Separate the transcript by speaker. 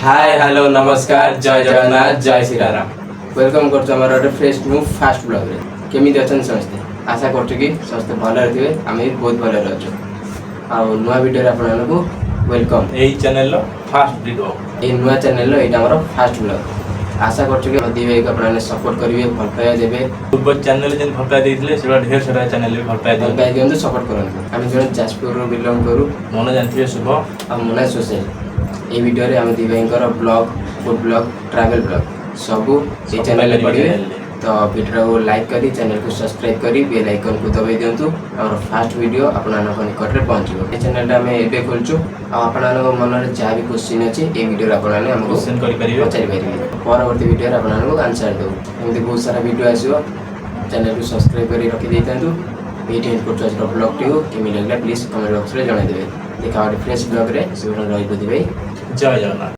Speaker 1: Hi hello नमस्कार जय जगन्नाथ जय श्रीराम वेलकम करछु हमर ओटे फ्रेश न्यू फास्ट ब्लॉग रे केमिति अछन समस्ते आशा करछु कि समस्ते भलो रहथिबे आमे भी बहुत भलो रहछु आ नुवा वीडियो रे आपन को वेलकम
Speaker 2: एई चैनल लो फास्ट वीडियो
Speaker 1: ए नुवा चैनल लो एटा हमर फास्ट ब्लॉग आशा करछु कि नदी वे को आपन सपोर्ट करिवे भल पाया देबे
Speaker 2: पूर्व चैनल जेन भल पाया देथिले सेबा ढेर सारा चैनल भी भल पाया
Speaker 1: दियंतु सपोर्ट करन आमे जण जाजपुर रो बिलोंग करू
Speaker 2: मन जानथिबे शुभ
Speaker 1: आ मोना सोशल ए वीडियो रे हम दी भाईंकर blog food blog travel blog सब ए चैनल रे पड़िबे तो वीडियो को लाइक करी चैनल को सब्सक्राइब करी बेल आइकन को दबाई दियंतु और फास्ट वीडियो आपन निकट रे पहुंचबो ए चैनल रे हम एबे खोलछु आ आपन मन रे जा भी क्वेश्चन अछि ए वीडियो रे आपन हमको
Speaker 2: क्वेश्चन करि परिबे
Speaker 1: पचारि परिबे परवर्ती वीडियो रे आपन को आंसर दो एमति बहुत सारा वीडियो आसीबो चैनल को सब्सक्राइब करी रखि देतंतु वीडियो इनपुट आज ब्लॉग टियो केमि लागला प्लीज कमेंट बॉक्स रे जणाइ देबे देखा फ्रेश ब्लॉग रे सुन रही बुद्धि भाई
Speaker 2: जय जगन्नाथ।